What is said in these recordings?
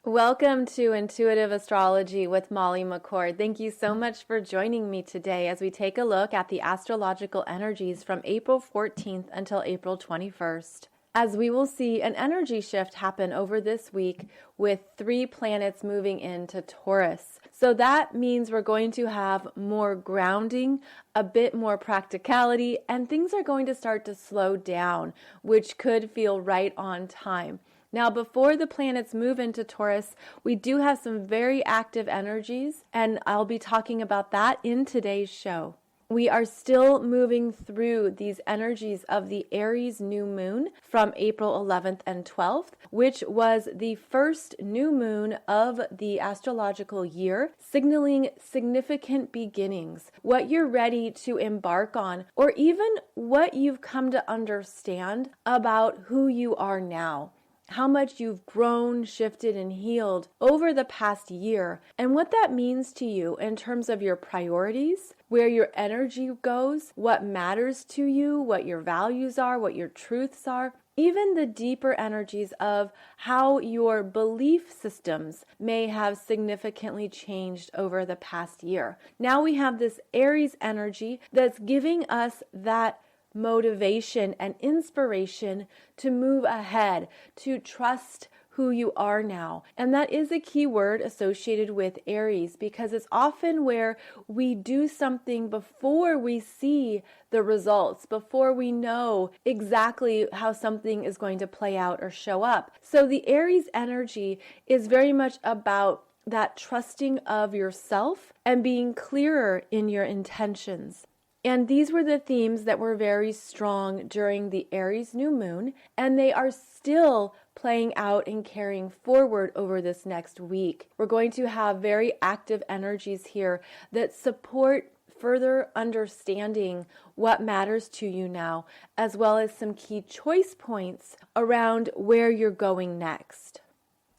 Welcome to Intuitive Astrology with Molly McCord. Thank you so much for joining me today as we take a look at the astrological energies from April 14th until April 21st. As we will see an energy shift happen over this week with 3 planets moving into Taurus. So that means we're going to have more grounding, a bit more practicality, and things are going to start to slow down, which could feel right on time. Now, before the planets move into Taurus, we do have some very active energies, and I'll be talking about that in today's show. We are still moving through these energies of the Aries New Moon from April 11th and 12th, which was the first new moon of the astrological year, signaling significant beginnings, what you're ready to embark on, or even what you've come to understand about who you are now. How much you've grown, shifted, and healed over the past year, and what that means to you in terms of your priorities, where your energy goes, what matters to you, what your values are, what your truths are, even the deeper energies of how your belief systems may have significantly changed over the past year. Now we have this Aries energy that's giving us that motivation and inspiration to move ahead, to trust who you are now. And that is a key word associated with Aries because it's often where we do something before we see the results, before we know exactly how something is going to play out or show up. So the Aries energy is very much about that trusting of yourself and being clearer in your intentions. And these were the themes that were very strong during the Aries New Moon, and they are still playing out and carrying forward over this next week. We're going to have very active energies here that support further understanding what matters to you now, as well as some key choice points around where you're going next.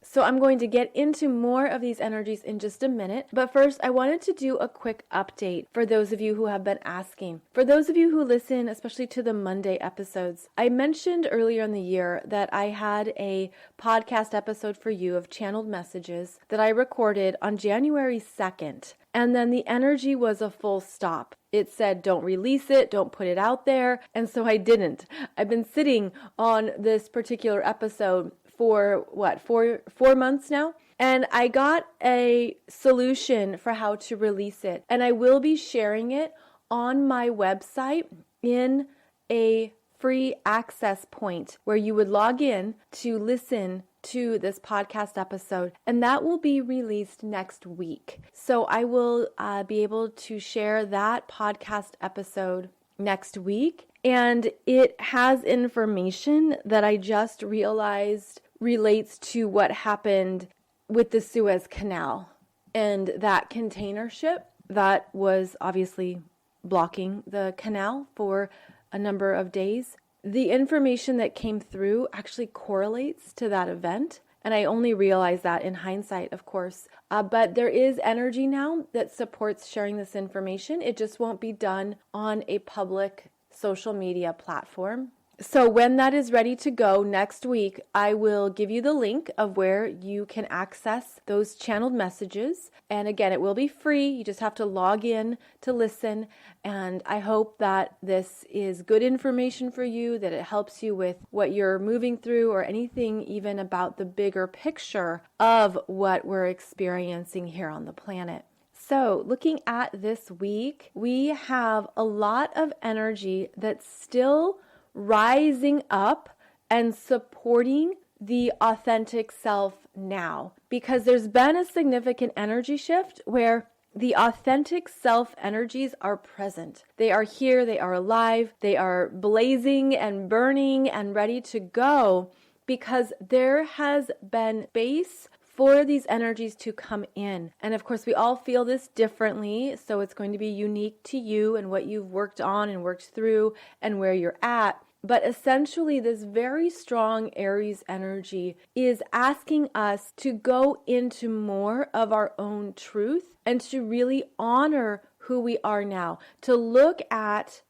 So I'm going to get into more of these energies in just a minute, but first I wanted to do a quick update for those of you who have been asking. For those of you who listen, especially to the Monday episodes, I mentioned earlier in the year that I had a podcast episode for you of channeled messages that I recorded on January 2nd, and then the energy was a full stop. It said, don't release it, don't put it out there, and so I didn't. I've been sitting on this particular episode for four months now, and I got a solution for how to release it, and I will be sharing it on my website in a free access point where you would log in to listen to this podcast episode, and that will be released next week. So I will be able to share that podcast episode next week, and it has information that I just realized relates to what happened with the Suez Canal and that container ship that was obviously blocking the canal for a number of days. The information that came through actually correlates to that event, and I only realized that in hindsight, of course. But there is energy now that supports sharing this information. It just won't be done on a public social media platform. So when that is ready to go next week, I will give you the link of where you can access those channeled messages. And again, it will be free. You just have to log in to listen. And I hope that this is good information for you, that it helps you with what you're moving through or anything even about the bigger picture of what we're experiencing here on the planet. So looking at this week, we have a lot of energy that's still rising up and supporting the authentic self now, because there's been a significant energy shift where the authentic self energies are present. They are here, they are alive, they are blazing and burning and ready to go because there has been space for these energies to come in. And of course, we all feel this differently, so it's going to be unique to you and what you've worked on and worked through and where you're at. But essentially, this very strong Aries energy is asking us to go into more of our own truth and to really honor who we are now, to look at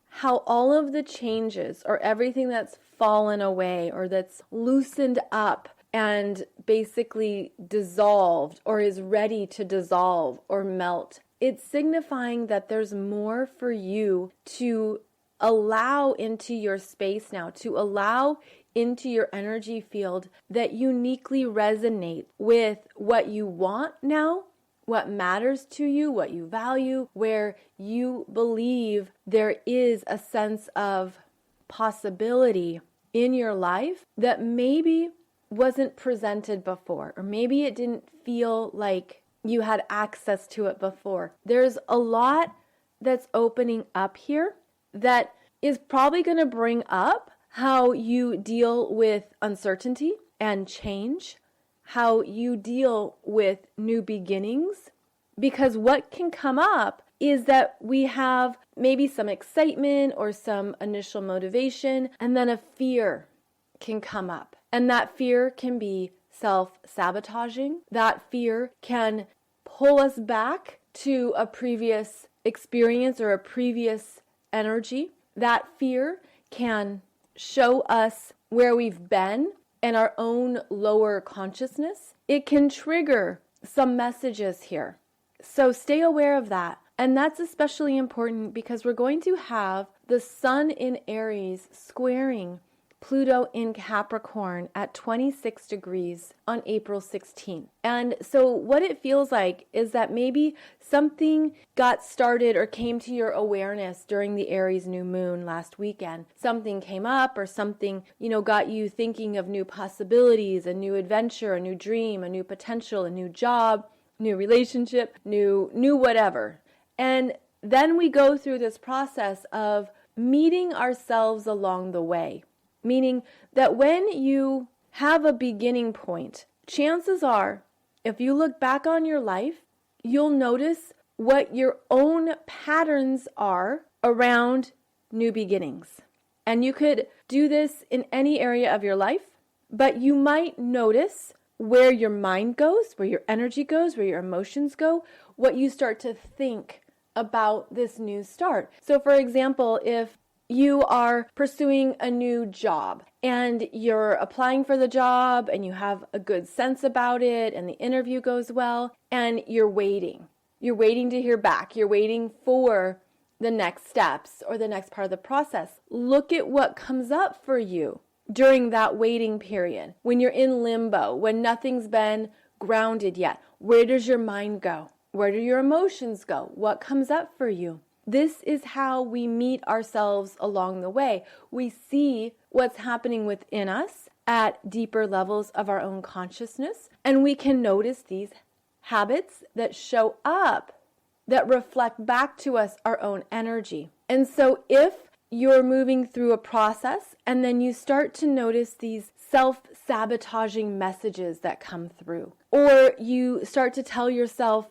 how all of the changes or everything that's fallen away or that's loosened up and basically dissolved or is ready to dissolve or melt. It's signifying that there's more for you to allow into your space now, to allow into your energy field that uniquely resonate with what you want now, what matters to you, what you value, where you believe there is a sense of possibility in your life that maybe wasn't presented before, or maybe it didn't feel like you had access to it before. There's a lot that's opening up here that is probably going to bring up how you deal with uncertainty and change, how you deal with new beginnings, because what can come up is that we have maybe some excitement or some initial motivation, and then a fear can come up. And that fear can be self-sabotaging. That fear can pull us back to a previous experience or a previous energy. That fear can show us where we've been and our own lower consciousness. It can trigger some messages here. So stay aware of that. And that's especially important because we're going to have the Sun in Aries squaring Pluto in Capricorn at 26 degrees on April 16th. And so what it feels like is that maybe something got started or came to your awareness during the Aries New Moon last weekend. Something came up or something, got you thinking of new possibilities, a new adventure, a new dream, a new potential, a new job, new relationship, new whatever. And then we go through this process of meeting ourselves along the way. Meaning that when you have a beginning point, chances are, if you look back on your life, you'll notice what your own patterns are around new beginnings. And you could do this in any area of your life, but you might notice where your mind goes, where your energy goes, where your emotions go, what you start to think about this new start. So for example, if you are pursuing a new job and you're applying for the job and you have a good sense about it and the interview goes well and you're waiting to hear back. You're waiting for the next steps or the next part of the process. Look at what comes up for you during that waiting period. When you're in limbo, when nothing's been grounded yet, where does your mind go? Where do your emotions go? What comes up for you? This is how we meet ourselves along the way. We see what's happening within us at deeper levels of our own consciousness, and we can notice these habits that show up that reflect back to us our own energy. And so if you're moving through a process and then you start to notice these self-sabotaging messages that come through, or you start to tell yourself,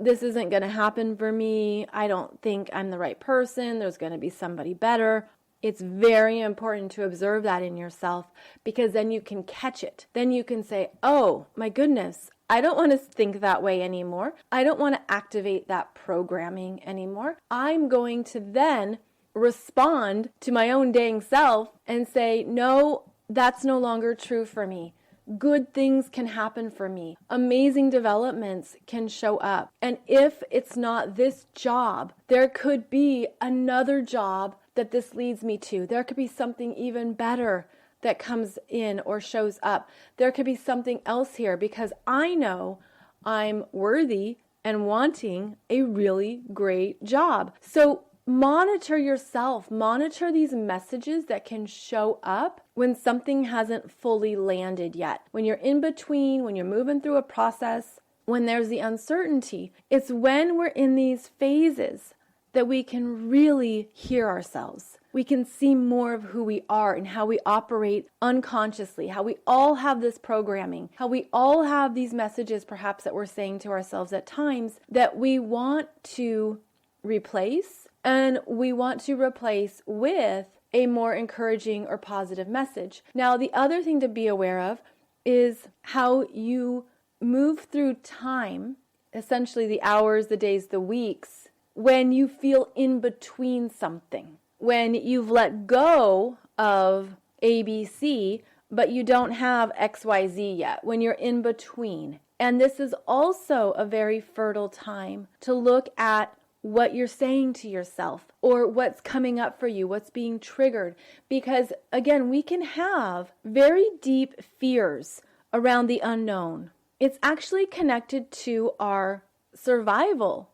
this isn't going to happen for me. I don't think I'm the right person. There's going to be somebody better. It's very important to observe that in yourself because then you can catch it. Then you can say, oh my goodness, I don't want to think that way anymore. I don't want to activate that programming anymore. I'm going to then respond to my own dang self and say, no, that's no longer true for me. Good things can happen for me. Amazing developments can show up. And if it's not this job, there could be another job that this leads me to. There could be something even better that comes in or shows up. There could be something else here because I know I'm worthy and wanting a really great job. So monitor yourself. Monitor these messages that can show up when something hasn't fully landed yet. When you're in between, when you're moving through a process, when there's the uncertainty, it's when we're in these phases that we can really hear ourselves. We can see more of who we are and how we operate unconsciously, how we all have this programming, how we all have these messages perhaps that we're saying to ourselves at times that we want to replace, and we want to replace with a more encouraging or positive message. Now, the other thing to be aware of is how you move through time, essentially the hours, the days, the weeks, when you feel in between something. When you've let go of ABC but you don't have XYZ yet, when you're in between. And this is also a very fertile time to look at what you're saying to yourself or what's coming up for you, what's being triggered. Because again, we can have very deep fears around the unknown. It's actually connected to our survival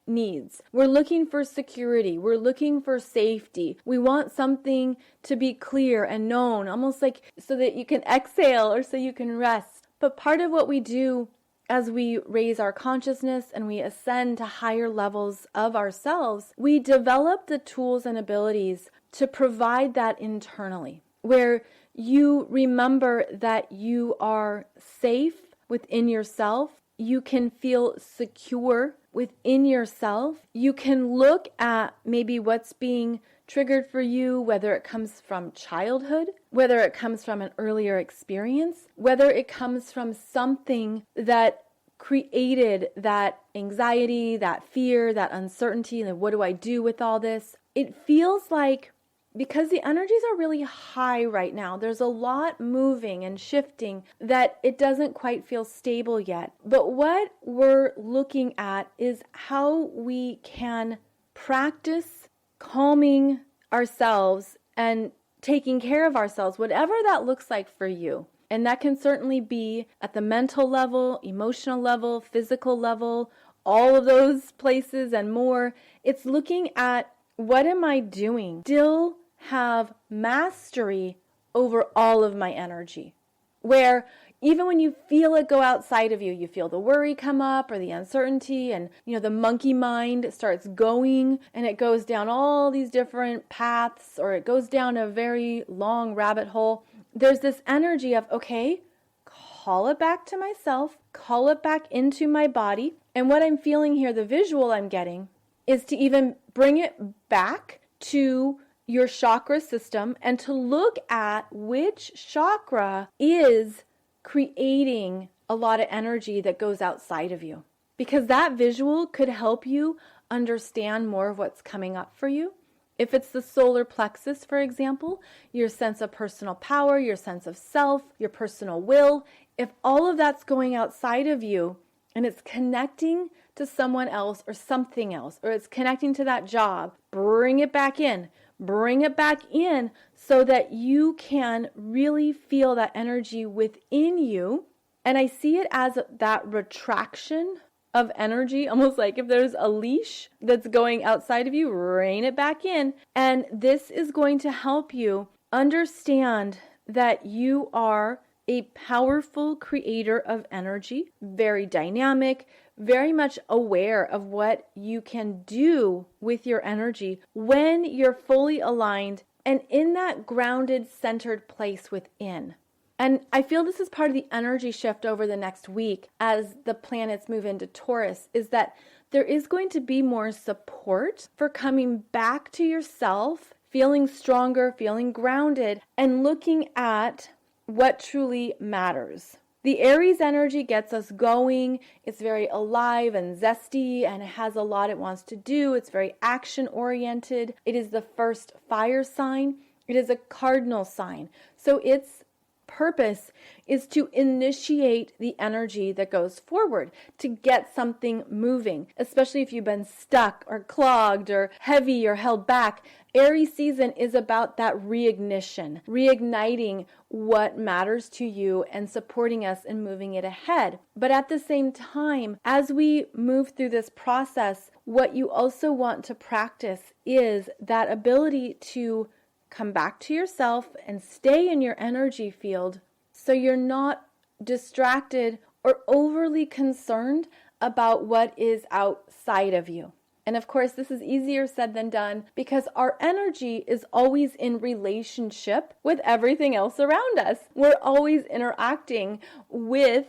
needs. We're looking for security. We're looking for safety. We want something to be clear and known, almost like so that you can exhale or so you can rest. But part of what we do as we raise our consciousness and we ascend to higher levels of ourselves, we develop the tools and abilities to provide that internally, where you remember that you are safe within yourself. You can feel secure within yourself. You can look at maybe what's being triggered for you, whether it comes from childhood, whether it comes from an earlier experience, whether it comes from something that created that anxiety, that fear, that uncertainty, like what do I do with all this? It feels like, because the energies are really high right now, there's a lot moving and shifting that it doesn't quite feel stable yet. But what we're looking at is how we can practice calming ourselves and taking care of ourselves, whatever that looks like for you. And that can certainly be at the mental level, emotional level, physical level, all of those places and more. It's looking at, what am I doing? Still have mastery over all of my energy. Where even when you feel it go outside of you, you feel the worry come up or the uncertainty, and the monkey mind starts going and it goes down all these different paths, or it goes down a very long rabbit hole. There's this energy of, okay, call it back to myself, call it back into my body. And what I'm feeling here, the visual I'm getting, is to even bring it back to your chakra system and to look at which chakra is creating a lot of energy that goes outside of you. Because that visual could help you understand more of what's coming up for you. If it's the solar plexus, for example, your sense of personal power, your sense of self, your personal will, if all of that's going outside of you and it's connecting to someone else or something else, or it's connecting to that job, bring it back in. Bring it back in so that you can really feel that energy within you. And I see it as that retraction of energy, almost like if there's a leash that's going outside of you, rein it back in. And this is going to help you understand that you are a powerful creator of energy, very dynamic, very much aware of what you can do with your energy when you're fully aligned and in that grounded, centered place within. And I feel this is part of the energy shift over the next week as the planets move into Taurus, is that there is going to be more support for coming back to yourself, feeling stronger, feeling grounded, and looking at what truly matters. The Aries energy gets us going. It's very alive and zesty, and it has a lot it wants to do. It's very action-oriented. It is the first fire sign. It is a cardinal sign. So its purpose is to initiate the energy that goes forward, to get something moving, especially if you've been stuck or clogged or heavy or held back. Aries season is about that reignition, reigniting what matters to you and supporting us in moving it ahead. But at the same time, as we move through this process, what you also want to practice is that ability to come back to yourself and stay in your energy field so you're not distracted or overly concerned about what is outside of you. And of course, this is easier said than done because our energy is always in relationship with everything else around us. We're always interacting with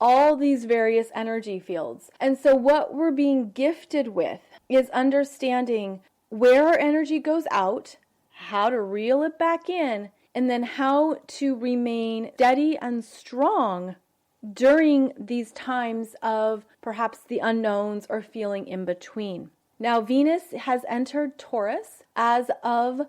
all these various energy fields. And so what we're being gifted with is understanding where our energy goes out, how to reel it back in, and then how to remain steady and strong during these times of perhaps the unknowns or feeling in between. Now, Venus has entered Taurus as of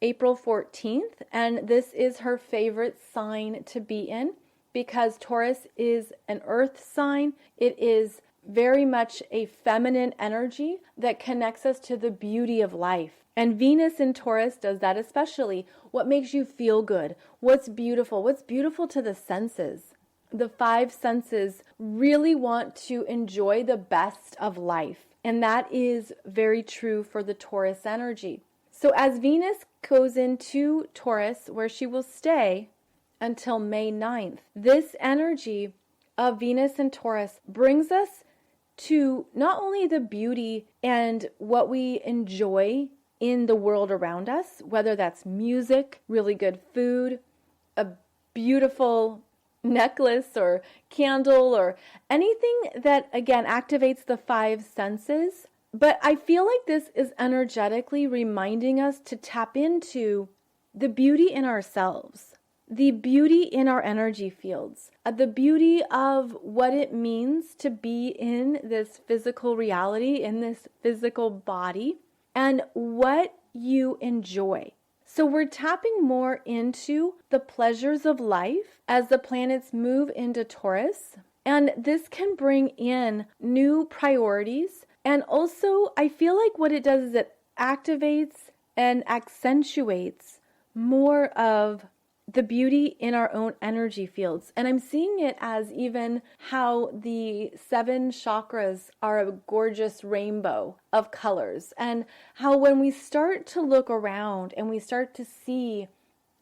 April 14th, and this is her favorite sign to be in because Taurus is an earth sign. It is very much a feminine energy that connects us to the beauty of life. And Venus in Taurus does that especially. What makes you feel good? What's beautiful? What's beautiful to the senses? The five senses really want to enjoy the best of life. And that is very true for the Taurus energy. So as Venus goes into Taurus, where she will stay until May 9th, this energy of Venus and Taurus brings us to not only the beauty and what we enjoy in the world around us, whether that's music, really good food, a beautiful necklace or candle or anything that, again, activates the five senses. But I feel like this is energetically reminding us to tap into the beauty in ourselves, the beauty in our energy fields, the beauty of what it means to be in this physical reality, in this physical body, and what you enjoy. So we're tapping more into the pleasures of life as the planets move into Taurus. And this can bring in new priorities. And also, I feel like what it does is it activates and accentuates more of the beauty in our own energy fields. And I'm seeing it as even how the 7 chakras are a gorgeous rainbow of colors, and how when we start to look around and we start to see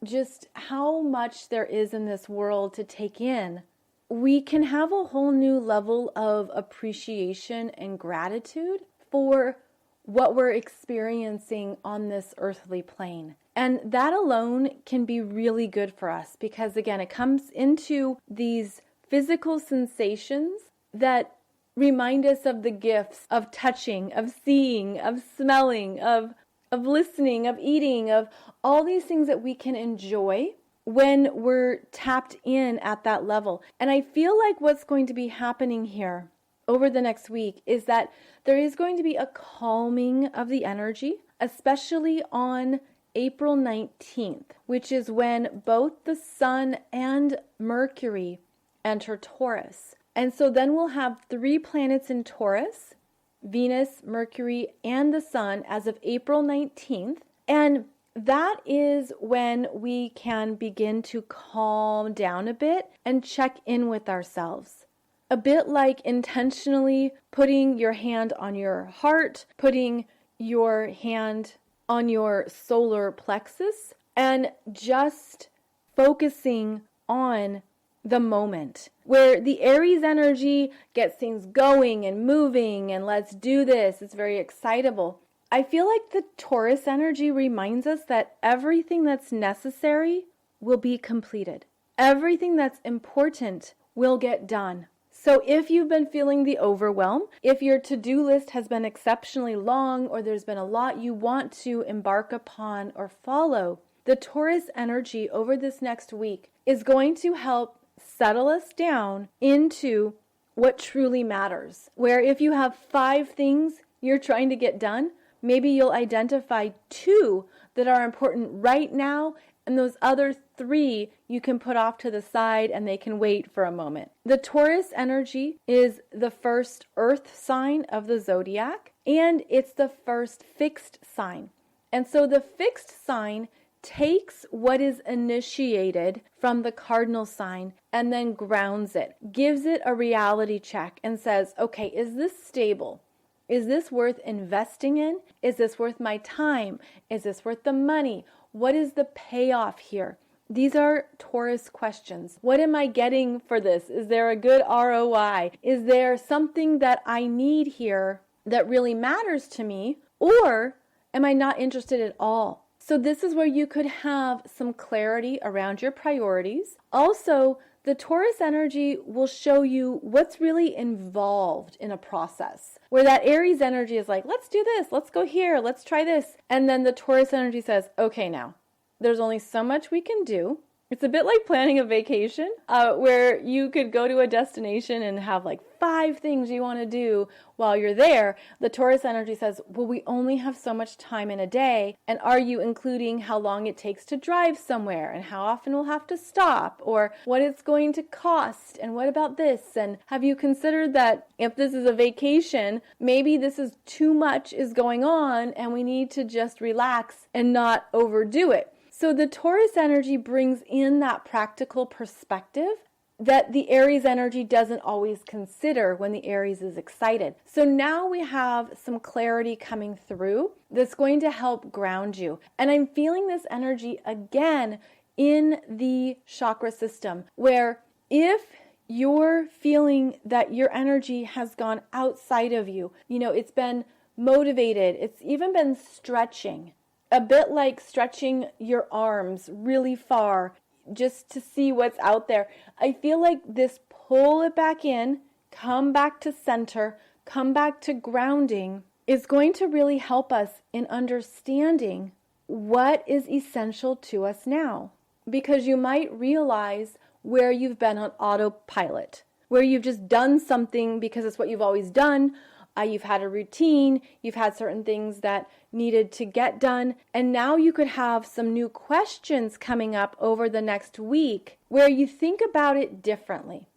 just how much there is in this world to take in, we can have a whole new level of appreciation and gratitude for what we're experiencing on this earthly plane. And that alone can be really good for us because, again, it comes into these physical sensations that remind us of the gifts of touching, of seeing, of smelling, of listening, of eating, of all these things that we can enjoy when we're tapped in at that level. And I feel like what's going to be happening here over the next week is that there is going to be a calming of the energy, especially on April 19th, which is when both the Sun and Mercury enter Taurus. And so then we'll have 3 planets in Taurus, Venus, Mercury, and the Sun as of April 19th. And that is when we can begin to calm down a bit and check in with ourselves. A bit like intentionally putting your hand on your heart, putting your hand on your solar plexus, and just focusing on the moment, where the Aries energy gets things going and moving and let's do this. It's very excitable. I feel like the Taurus energy reminds us that everything that's necessary will be completed. Everything that's important will get done. So if you've been feeling the overwhelm, if your to-do list has been exceptionally long or there's been a lot you want to embark upon or follow, the Taurus energy over this next week is going to help settle us down into what truly matters. Where if you have 5 things you're trying to get done, maybe you'll identify 2 that are important right now, and those other 3 you can put off to the side and they can wait for a moment. The Taurus energy is the first earth sign of the zodiac, and it's the first fixed sign. And so the fixed sign takes what is initiated from the cardinal sign and then grounds it, gives it a reality check and says, okay, is this stable? Is this worth investing in? Is this worth my time? Is this worth the money? What is the payoff here? These are Taurus questions. What am I getting for this? Is there a good ROI? Is there something that I need here that really matters to me? Or am I not interested at all? So this is where you could have some clarity around your priorities. Also, the Taurus energy will show you what's really involved in a process. Where that Aries energy is like, let's do this, let's go here, let's try this. And then the Taurus energy says, okay, now, there's only so much we can do. It's a bit like planning a vacation, where you could go to a destination and have like 5 things you want to do while you're there. The Taurus energy says, well, we only have so much time in a day. And are you including how long it takes to drive somewhere and how often we'll have to stop or what it's going to cost? And what about this? And have you considered that if this is a vacation, maybe this is too much is going on and we need to just relax and not overdo it? So the Taurus energy brings in that practical perspective that the Aries energy doesn't always consider when the Aries is excited. So now we have some clarity coming through that's going to help ground you. And I'm feeling this energy again in the chakra system, where if you're feeling that your energy has gone outside of you, it's been motivated, it's even been stretching. A bit like stretching your arms really far just to see what's out there. I feel like this pull it back in, come back to center, come back to grounding is going to really help us in understanding what is essential to us now. Because you might realize where you've been on autopilot, where you've just done something because it's what you've always done. You've had a routine, you've had certain things that needed to get done, and now you could have some new questions coming up over the next week where you think about it differently.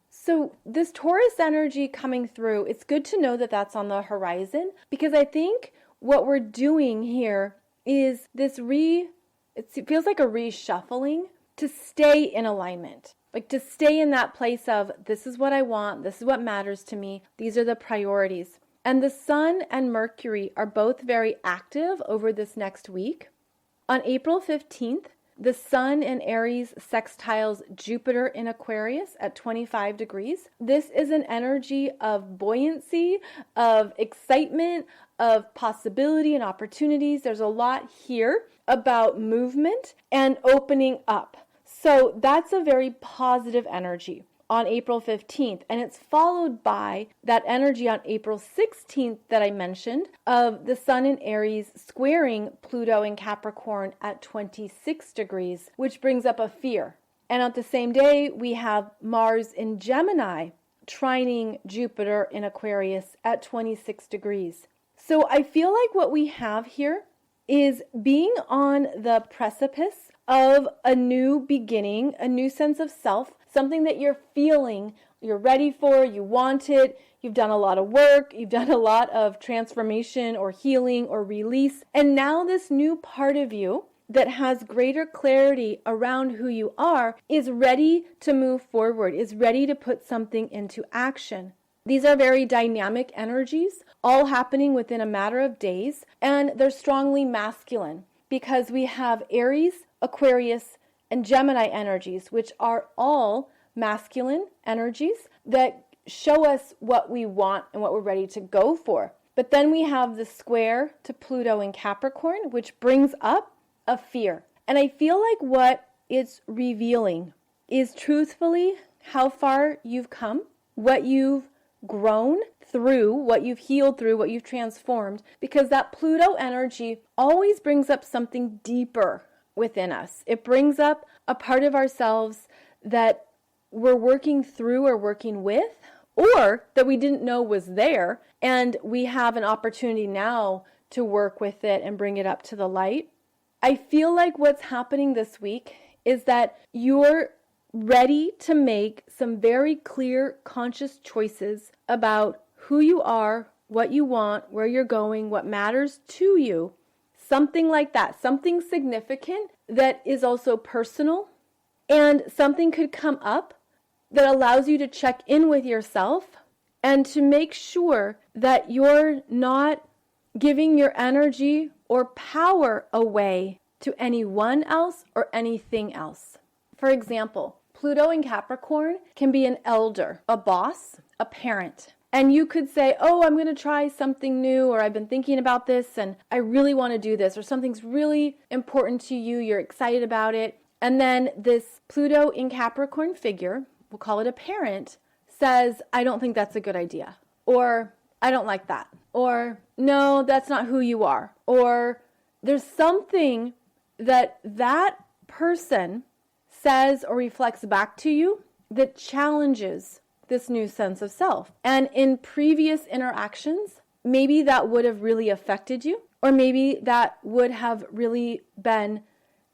So this Taurus energy coming through, it's good to know that that's on the horizon, because I think what we're doing here is it feels like a reshuffling to stay in alignment. Like to stay in that place of, this is what I want, this is what matters to me, these are the priorities. And the Sun and Mercury are both very active over this next week. On April 15th, the Sun in Aries sextiles Jupiter in Aquarius at 25 degrees. This is an energy of buoyancy, of excitement, of possibility and opportunities. There's a lot here about movement and opening up. So that's a very positive energy on April 15th. And it's followed by that energy on April 16th that I mentioned of the Sun in Aries squaring Pluto in Capricorn at 26 degrees, which brings up a fear. And on the same day, we have Mars in Gemini trining Jupiter in Aquarius at 26 degrees. So I feel like what we have here is being on the precipice of a new beginning, a new sense of self, something that you're feeling, you're ready for, you want it, you've done a lot of work, you've done a lot of transformation or healing or release, and now this new part of you that has greater clarity around who you are is ready to move forward, is ready to put something into action. These are very dynamic energies, all happening within a matter of days, and they're strongly masculine because we have Aries, Aquarius, and Gemini energies, which are all masculine energies that show us what we want and what we're ready to go for. But then we have the square to Pluto in Capricorn, which brings up a fear. And I feel like what it's revealing is truthfully how far you've come, what you've grown through, what you've healed through, what you've transformed, because that Pluto energy always brings up something deeper within us. It brings up a part of ourselves that we're working through or working with, or that we didn't know was there, and we have an opportunity now to work with it and bring it up to the light. I feel like what's happening this week is that you're ready to make some very clear, conscious choices about who you are, what you want, where you're going, what matters to you. Something like that, something significant that is also personal, and something could come up that allows you to check in with yourself and to make sure that you're not giving your energy or power away to anyone else or anything else. For example, Pluto in Capricorn can be an elder, a boss, a parent. And you could say, oh, I'm going to try something new, or I've been thinking about this and I really want to do this, or something's really important to you, you're excited about it. And then this Pluto in Capricorn figure, we'll call it a parent, says, I don't think that's a good idea. Or I don't like that. Or no, that's not who you are. Or there's something that person says or reflects back to you that challenges this new sense of self. And in previous interactions, maybe that would have really affected you, or maybe that would have really been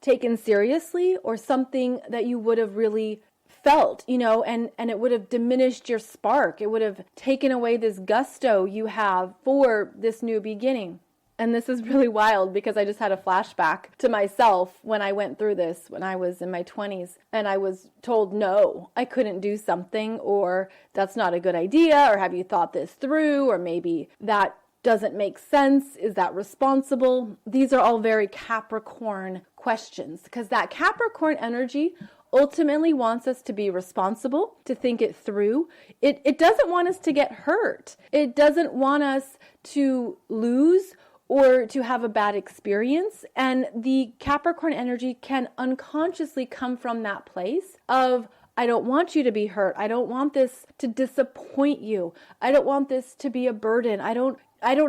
taken seriously, or something that you would have really felt, and it would have diminished your spark. It would have taken away this gusto you have for this new beginning. And this is really wild because I just had a flashback to myself when I went through this when I was in my 20s, and I was told no, I couldn't do something, or that's not a good idea, or have you thought this through, or maybe that doesn't make sense. Is that responsible? These are all very Capricorn questions, because that Capricorn energy ultimately wants us to be responsible, to think it through. It doesn't want us to get hurt. It doesn't want us to lose or to have a bad experience. And the Capricorn energy can unconsciously come from that place of, I don't want you to be hurt. I don't want this to disappoint you. I don't want this to be a burden. I don't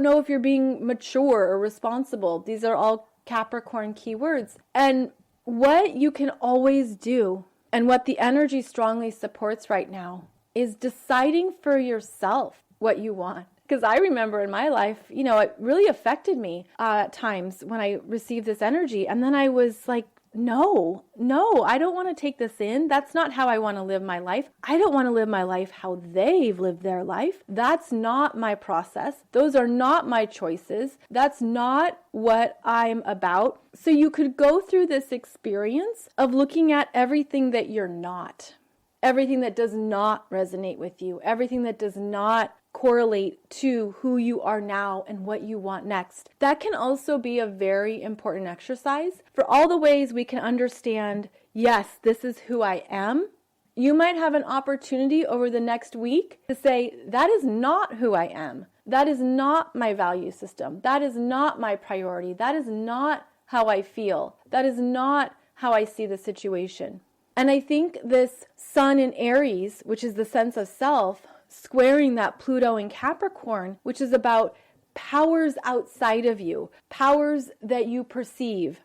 know if you're being mature or responsible. These are all Capricorn keywords. And what you can always do, and what the energy strongly supports right now, is deciding for yourself what you want. Because I remember in my life, it really affected me at times when I received this energy. And then I was like, no, I don't want to take this in. That's not how I want to live my life. I don't want to live my life how they've lived their life. That's not my process. Those are not my choices. That's not what I'm about. So you could go through this experience of looking at everything that you're not, everything that does not resonate with you, everything that does not correlate to who you are now and what you want next. That can also be a very important exercise for all the ways we can understand, yes, this is who I am. You might have an opportunity over the next week to say, that is not who I am. That is not my value system. That is not my priority. That is not how I feel. That is not how I see the situation. And I think this Sun in Aries, which is the sense of self, squaring that Pluto in Capricorn, which is about powers outside of you, powers that you perceive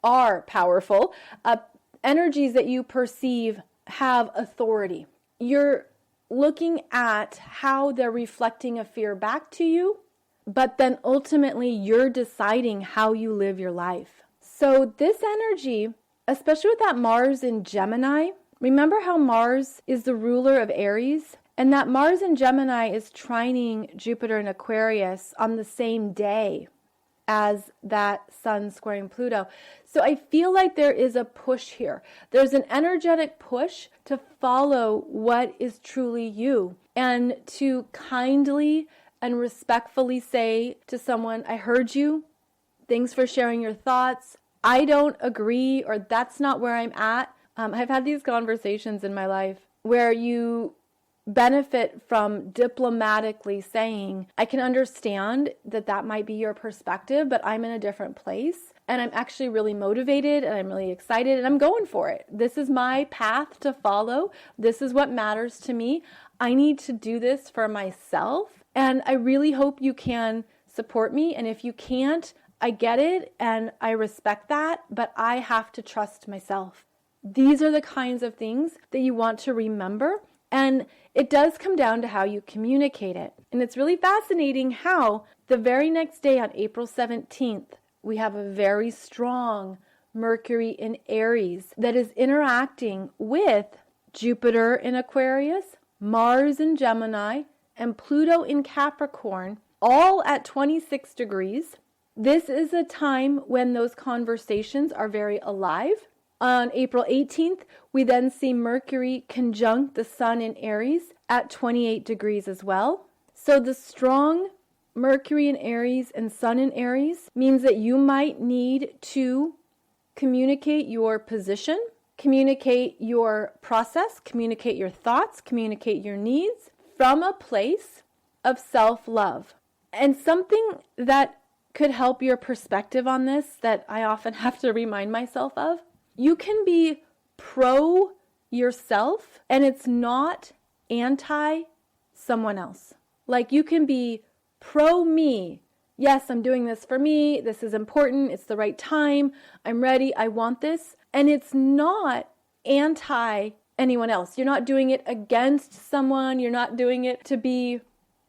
are powerful, energies that you perceive have authority. You're looking at how they're reflecting a fear back to you, but then ultimately you're deciding how you live your life. So this energy, especially with that Mars in Gemini, remember how Mars is the ruler of Aries? And that Mars in Gemini is trining Jupiter in Aquarius on the same day as that Sun squaring Pluto. So I feel like there is a push here. There's an energetic push to follow what is truly you, and to kindly and respectfully say to someone, I heard you. Thanks for sharing your thoughts. I don't agree, or that's not where I'm at. I've had these conversations in my life where you benefit from diplomatically saying, I can understand that might be your perspective, but I'm in a different place, and I'm actually really motivated, and I'm really excited, and I'm going for it. This is my path to follow. This is what matters to me. I need to do this for myself, and I really hope you can support me. And if you can't, I get it, and I respect that, but I have to trust myself. These are the kinds of things that you want to remember. And it does come down to how you communicate it. And it's really fascinating how the very next day on April 17th, we have a very strong Mercury in Aries that is interacting with Jupiter in Aquarius, Mars in Gemini, and Pluto in Capricorn, all at 26 degrees. This is a time when those conversations are very alive. On April 18th, we then see Mercury conjunct the Sun in Aries at 28 degrees as well. So the strong Mercury in Aries and Sun in Aries means that you might need to communicate your position, communicate your process, communicate your thoughts, communicate your needs from a place of self-love. And something that could help your perspective on this that I often have to remind myself of, you can be pro yourself and it's not anti someone else. Like you can be pro me. Yes, I'm doing this for me. This is important. It's the right time. I'm ready. I want this. And it's not anti anyone else. You're not doing it against someone. You're not doing it to be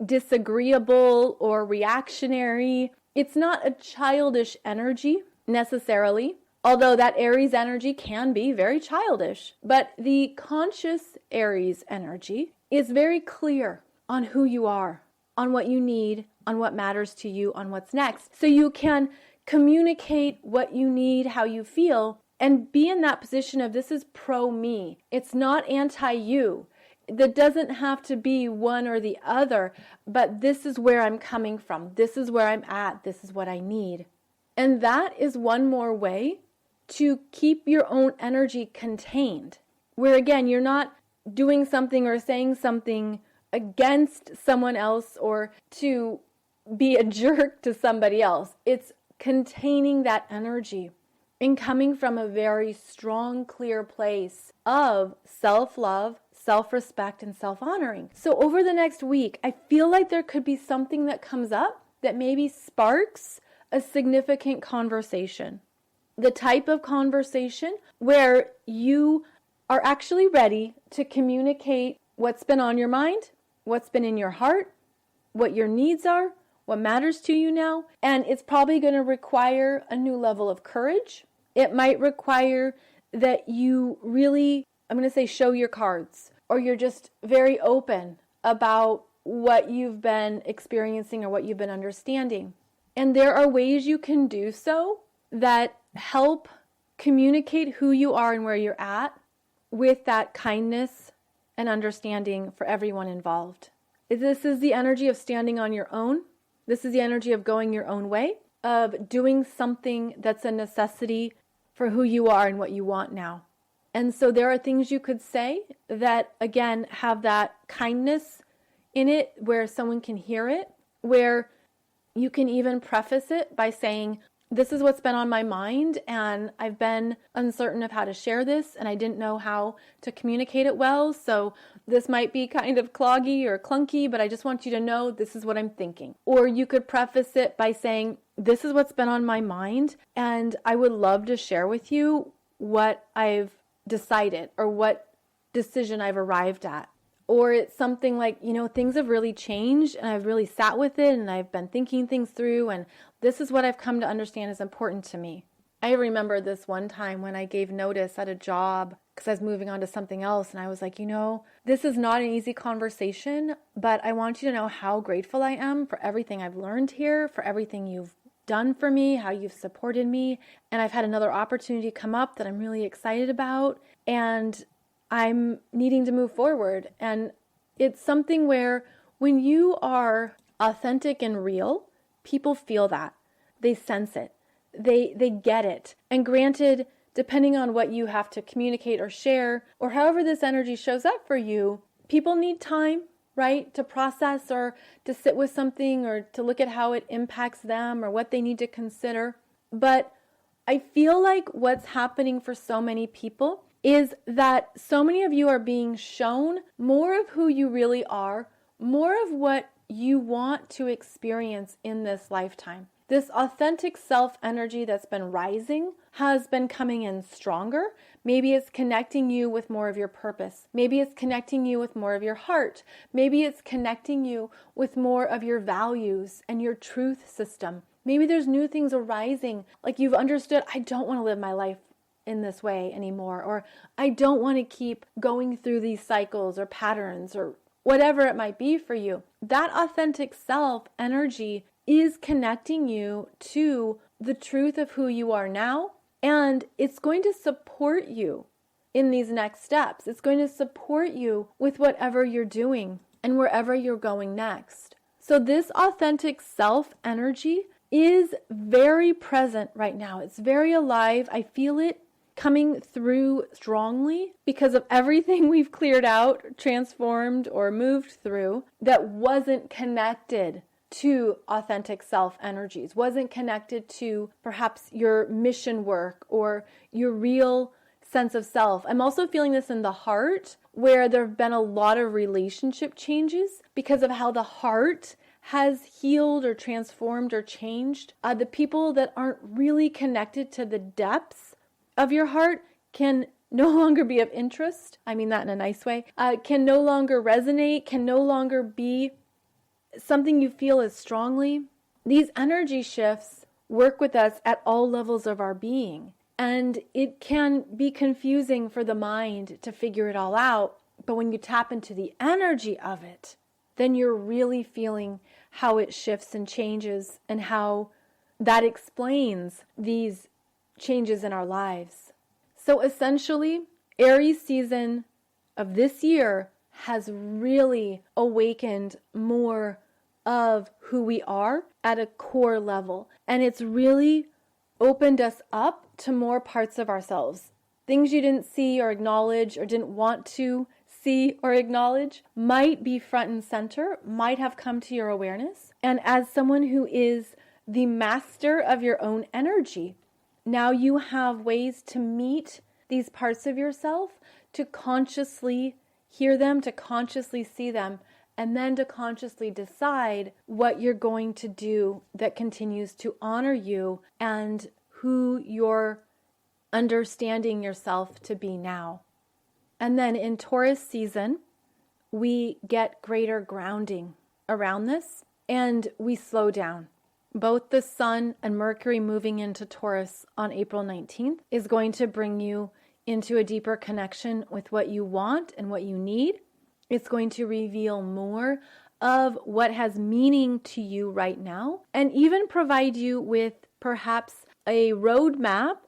disagreeable or reactionary. It's not a childish energy necessarily, although that Aries energy can be very childish. But the conscious Aries energy is very clear on who you are, on what you need, on what matters to you, on what's next. So you can communicate what you need, how you feel, and be in that position of this is pro me. It's not anti you. That doesn't have to be one or the other, but this is where I'm coming from. This is where I'm at. This is what I need. And that is one more way to keep your own energy contained, where again, you're not doing something or saying something against someone else or to be a jerk to somebody else. It's containing that energy and coming from a very strong, clear place of self-love, self-respect, and self-honoring. So over the next week, I feel like there could be something that comes up that maybe sparks a significant conversation. The type of conversation where you are actually ready to communicate what's been on your mind, what's been in your heart, what your needs are, what matters to you now. And it's probably going to require a new level of courage. It might require that you really, I'm going to say, show your cards, or you're just very open about what you've been experiencing or what you've been understanding. And there are ways you can do so that help communicate who you are and where you're at with that kindness and understanding for everyone involved. This is the energy of standing on your own. This is the energy of going your own way, of doing something that's a necessity for who you are and what you want now. And so there are things you could say that, again, have that kindness in it, where someone can hear it, where you can even preface it by saying, this is what's been on my mind, and I've been uncertain of how to share this, and I didn't know how to communicate it well, so this might be kind of cloggy or clunky, but I just want you to know this is what I'm thinking. Or you could preface it by saying, this is what's been on my mind, and I would love to share with you what I've decided or what decision I've arrived at. Or it's something like, things have really changed and I've really sat with it and I've been thinking things through, and this is what I've come to understand is important to me. I remember this one time when I gave notice at a job because I was moving on to something else, and I was like, this is not an easy conversation, but I want you to know how grateful I am for everything I've learned here, for everything you've done for me, how you've supported me, and I've had another opportunity come up that I'm really excited about, and I'm needing to move forward. And it's something where when you are authentic and real, people feel that. They sense it. They get it. And granted, depending on what you have to communicate or share, or however this energy shows up for you, people need time, right, to process or to sit with something or to look at how it impacts them or what they need to consider. But I feel like what's happening for so many people is that so many of you are being shown more of who you really are, more of what you want to experience in this lifetime. This authentic self energy that's been rising has been coming in stronger. Maybe it's connecting you with more of your purpose. Maybe it's connecting you with more of your heart. Maybe it's connecting you with more of your values and your truth system. Maybe there's new things arising, like you've understood, I don't want to live my life in this way anymore, or I don't want to keep going through these cycles or patterns or whatever it might be for you. That authentic self energy is connecting you to the truth of who you are now, and it's going to support you in these next steps. It's going to support you with whatever you're doing and wherever you're going next. So this authentic self energy is very present right now. It's very alive. I feel it coming through strongly because of everything we've cleared out, transformed, or moved through that wasn't connected to authentic self energies, wasn't connected to perhaps your mission work or your real sense of self. I'm also feeling this in the heart, where there have been a lot of relationship changes because of how the heart has healed or transformed or changed. The people that aren't really connected to the depths of your heart can no longer be of interest. I mean that in a nice way. Can no longer resonate, can no longer be something you feel as strongly. These energy shifts work with us at all levels of our being. And it can be confusing for the mind to figure it all out. But when you tap into the energy of it, then you're really feeling how it shifts and changes and how that explains these changes in our lives. So essentially, Aries season of this year has really awakened more of who we are at a core level. And it's really opened us up to more parts of ourselves. Things you didn't see or acknowledge or didn't want to see or acknowledge might be front and center, might have come to your awareness. And as someone who is the master of your own energy, now you have ways to meet these parts of yourself, to consciously hear them, to consciously see them, and then to consciously decide what you're going to do that continues to honor you and who you're understanding yourself to be now. And then in Taurus season, we get greater grounding around this and we slow down. Both the Sun and Mercury moving into Taurus on April 19th is going to bring you into a deeper connection with what you want and what you need. It's going to reveal more of what has meaning to you right now and even provide you with perhaps a roadmap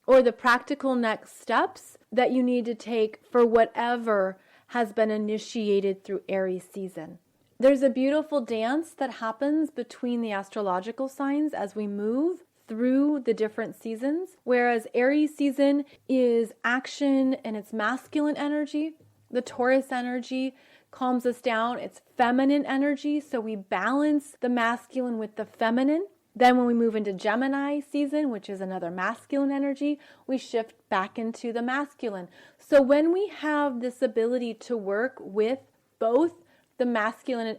or the practical next steps that you need to take for whatever has been initiated through Aries season. There's a beautiful dance that happens between the astrological signs as we move through the different seasons, whereas Aries season is action and it's masculine energy. The Taurus energy calms us down. It's feminine energy, so we balance the masculine with the feminine. Then when we move into Gemini season, which is another masculine energy, we shift back into the masculine. So when we have this ability to work with both the masculine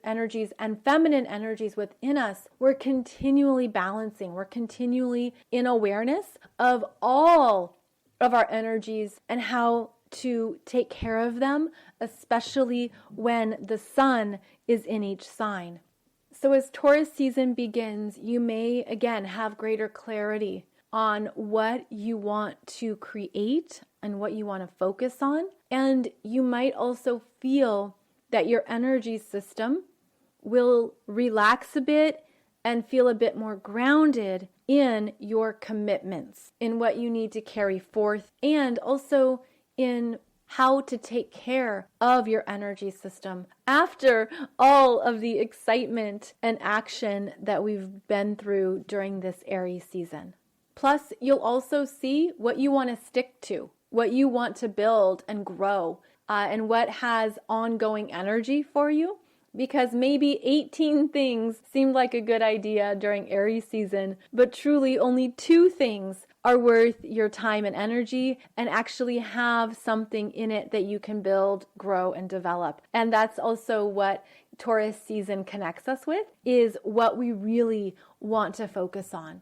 energies and feminine energies within us, we're continually balancing. We're continually in awareness of all of our energies and how to take care of them, especially when the sun is in each sign. So as Taurus season begins, you may again have greater clarity on what you want to create and what you want to focus on. And you might also feel that your energy system will relax a bit and feel a bit more grounded in your commitments, in what you need to carry forth, and also in how to take care of your energy system after all of the excitement and action that we've been through during this Aries season. Plus, you'll also see what you want to stick to, what you want to build and grow, and what has ongoing energy for you. Because maybe 18 things seemed like a good idea during Aries season, but truly only 2 things are worth your time and energy and actually have something in it that you can build, grow, and develop. And that's also what Taurus season connects us with, is what we really want to focus on.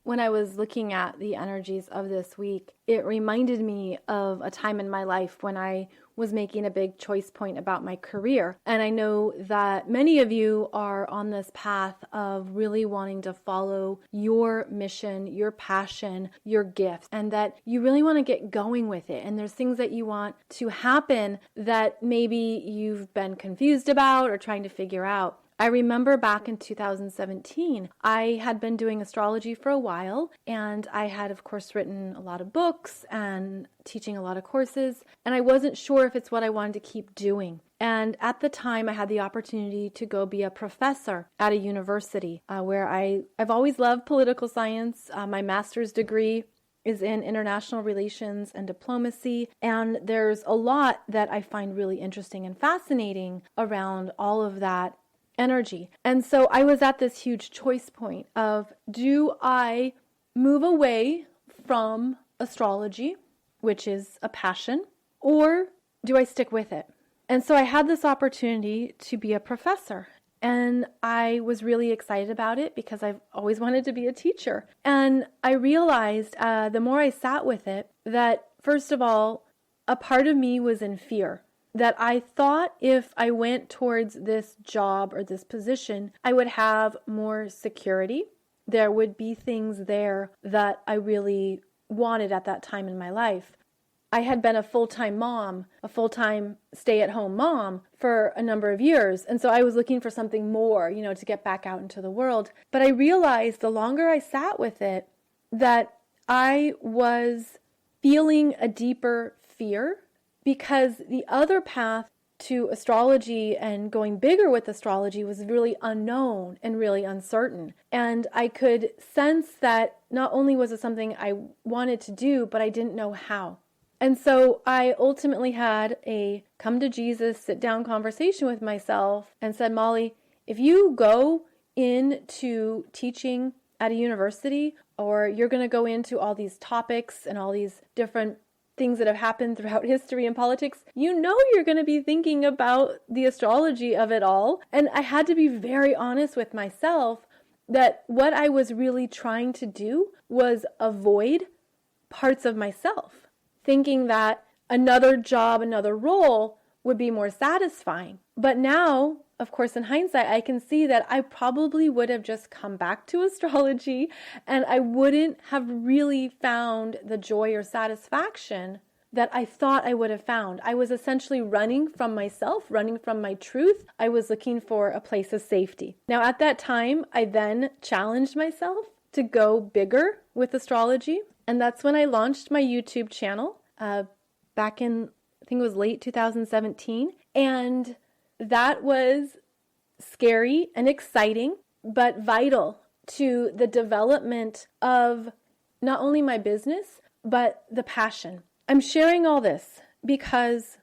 When I was looking at the energies of this week, it reminded me of a time in my life when I was making a big choice point about my career. And I know that many of you are on this path of really wanting to follow your mission, your passion, your gifts, and that you really want to get going with it. And there's things that you want to happen that maybe you've been confused about or trying to figure out. I remember back in 2017, I had been doing astrology for a while, and I had, of course, written a lot of books and teaching a lot of courses, and I wasn't sure if it's what I wanted to keep doing. And at the time, I had the opportunity to go be a professor at a university where I've always loved political science. My master's degree is in international relations and diplomacy, and there's a lot that I find really interesting and fascinating around all of that energy. And so I was at this huge choice point of, do I move away from astrology, which is a passion, or do I stick with it? And so I had this opportunity to be a professor, and I was really excited about it because I've always wanted to be a teacher. And I realized the more I sat with it, that, first of all, a part of me was in fear. That I thought if I went towards this job or this position, I would have more security. There would be things there that I really wanted at that time in my life. I had been a full-time mom, a full-time stay-at-home mom for a number of years. And so I was looking for something more, to get back out into the world. But I realized the longer I sat with it, that I was feeling a deeper fear, because the other path to astrology and going bigger with astrology was really unknown and really uncertain. And I could sense that not only was it something I wanted to do, but I didn't know how. And so I ultimately had a come to Jesus, sit down conversation with myself and said, Molly, if you go into teaching at a university, or you're going to go into all these topics and all these different things that have happened throughout history and politics, you're going to be thinking about the astrology of it all. And I had to be very honest with myself that what I was really trying to do was avoid parts of myself, thinking that another job, another role would be more satisfying. But now, of course, in hindsight, I can see that I probably would have just come back to astrology and I wouldn't have really found the joy or satisfaction that I thought I would have found. I was essentially running from myself, running from my truth. I was looking for a place of safety. Now, at that time, I then challenged myself to go bigger with astrology. And that's when I launched my YouTube channel back in, I think it was late 2017. And that was scary and exciting, but vital to the development of not only my business, but the passion. I'm sharing all this because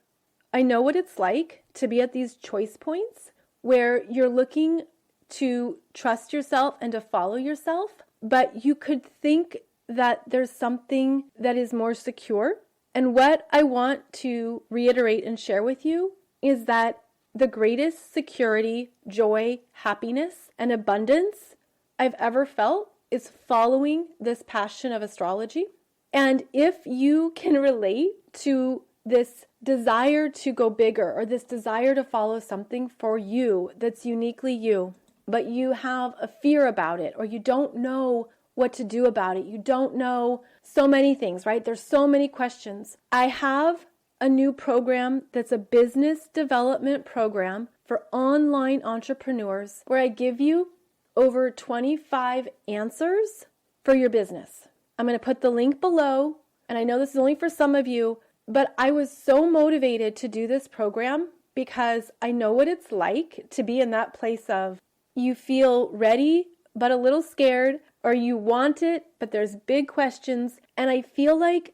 I know what it's like to be at these choice points where you're looking to trust yourself and to follow yourself, but you could think that there's something that is more secure. And what I want to reiterate and share with you is that the greatest security, joy, happiness, and abundance I've ever felt is following this passion of astrology. And if you can relate to this desire to go bigger or this desire to follow something for you that's uniquely you, but you have a fear about it or you don't know what to do about it, you don't know so many things, right? There's so many questions. I have a new program that's a business development program for online entrepreneurs where I give you over 25 answers for your business. I'm going to put the link below, and I know this is only for some of you, but I was so motivated to do this program because I know what it's like to be in that place of you feel ready but a little scared, or you want it but there's big questions, and I feel like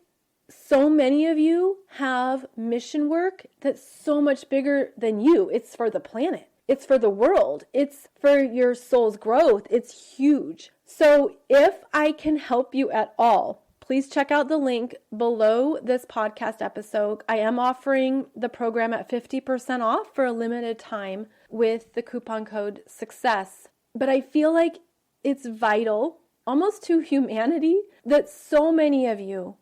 so many of you have mission work that's so much bigger than you. It's for the planet. It's for the world. It's for your soul's growth. It's huge. So if I can help you at all, please check out the link below this podcast episode. I am offering the program at 50% off for a limited time with the coupon code SUCCESS. But I feel like it's vital, almost to humanity, that so many of you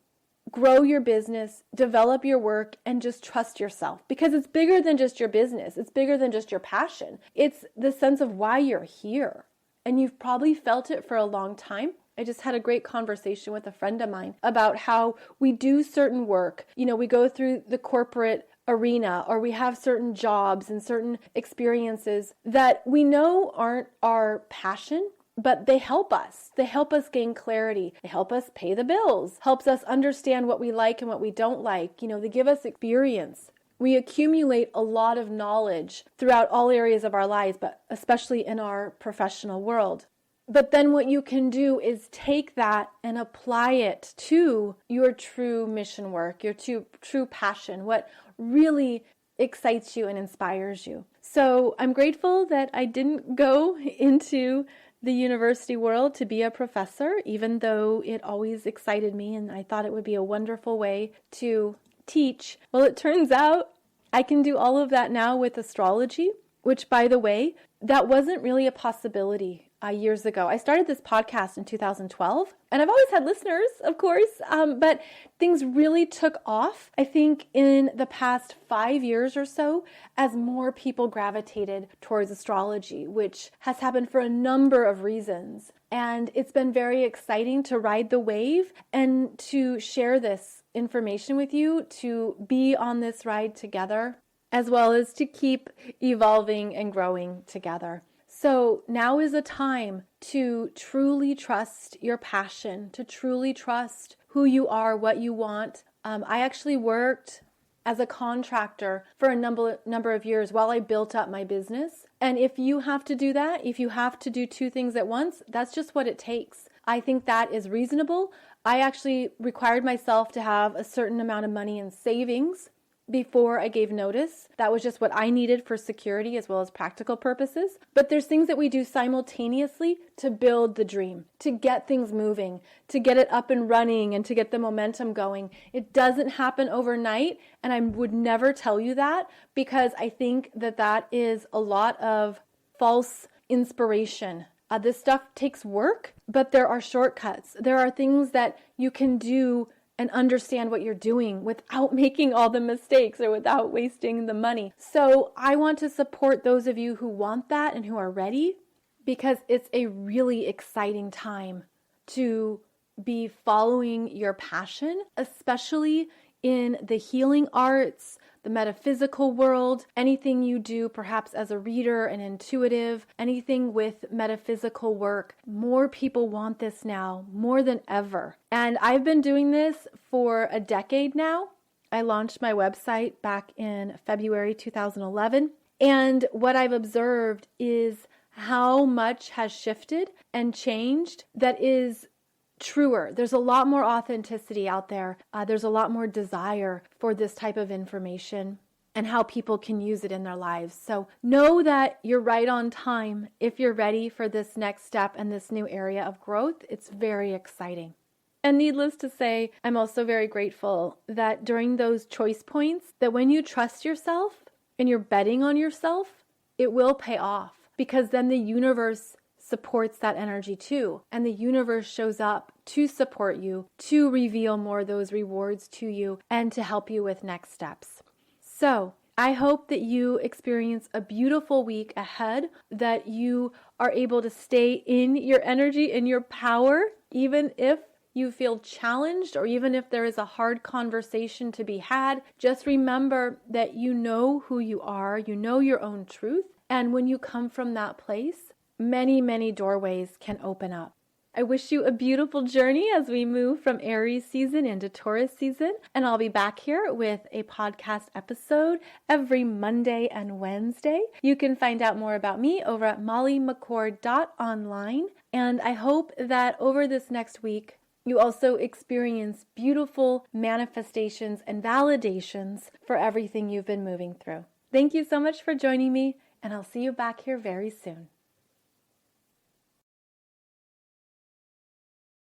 grow your business, develop your work, and just trust yourself. Because it's bigger than just your business. It's bigger than just your passion. It's the sense of why you're here. And you've probably felt it for a long time. I just had a great conversation with a friend of mine about how we do certain work. We go through the corporate arena, or we have certain jobs and certain experiences that we know aren't our passion, but they help us. They help us gain clarity. They help us pay the bills, helps us understand what we like and what we don't like. They give us experience. We accumulate a lot of knowledge throughout all areas of our lives, but especially in our professional world. But then what you can do is take that and apply it to your true mission work, your true passion, what really excites you and inspires you. So I'm grateful that I didn't go into the university world to be a professor, even though it always excited me and I thought it would be a wonderful way to teach. Well, it turns out I can do all of that now with astrology, which, by the way, that wasn't really a possibility years ago. I started this podcast in 2012, and I've always had listeners, of course, but things really took off, I think, in the past 5 years or so, as more people gravitated towards astrology, which has happened for a number of reasons. And it's been very exciting to ride the wave and to share this information with you, to be on this ride together, as well as to keep evolving and growing together. So now is a time to truly trust your passion, to truly trust who you are, what you want. I actually worked as a contractor for a number of years while I built up my business. And if you have to do that, if you have to do two things at once, that's just what it takes. I think that is reasonable. I actually required myself to have a certain amount of money in savings before I gave notice. That was just what I needed for security as well as practical purposes. But there's things that we do simultaneously to build the dream, to get things moving, to get it up and running, and to get the momentum going. It doesn't happen overnight, and I would never tell you that, because I think that is a lot of false inspiration. This stuff takes work, but there are shortcuts. There are things that you can do and understand what you're doing without making all the mistakes or without wasting the money. So I want to support those of you who want that and who are ready, because it's a really exciting time to be following your passion, especially in the healing arts, the metaphysical world, anything you do perhaps as a reader, an intuitive, anything with metaphysical work. More people want this now, more than ever. And I've been doing this for a decade now. I launched my website back in February 2011. And what I've observed is how much has shifted and changed that is truer. There's a lot more authenticity out there. There's a lot more desire for this type of information and how people can use it in their lives. So know that you're right on time if you're ready for this next step and this new area of growth. It's very exciting. And needless to say, I'm also very grateful that during those choice points, that when you trust yourself and you're betting on yourself, it will pay off, because then the universe supports that energy too. And the universe shows up to support you, to reveal more of those rewards to you, and to help you with next steps. So I hope that you experience a beautiful week ahead, that you are able to stay in your energy, in your power, even if you feel challenged or even if there is a hard conversation to be had. Just remember that you know who you are, you know your own truth. And when you come from that place, many, many doorways can open up. I wish you a beautiful journey as we move from Aries season into Taurus season, and I'll be back here with a podcast episode every Monday and Wednesday. You can find out more about me over at mollymccord.online, and I hope that over this next week, you also experience beautiful manifestations and validations for everything you've been moving through. Thank you so much for joining me, and I'll see you back here very soon.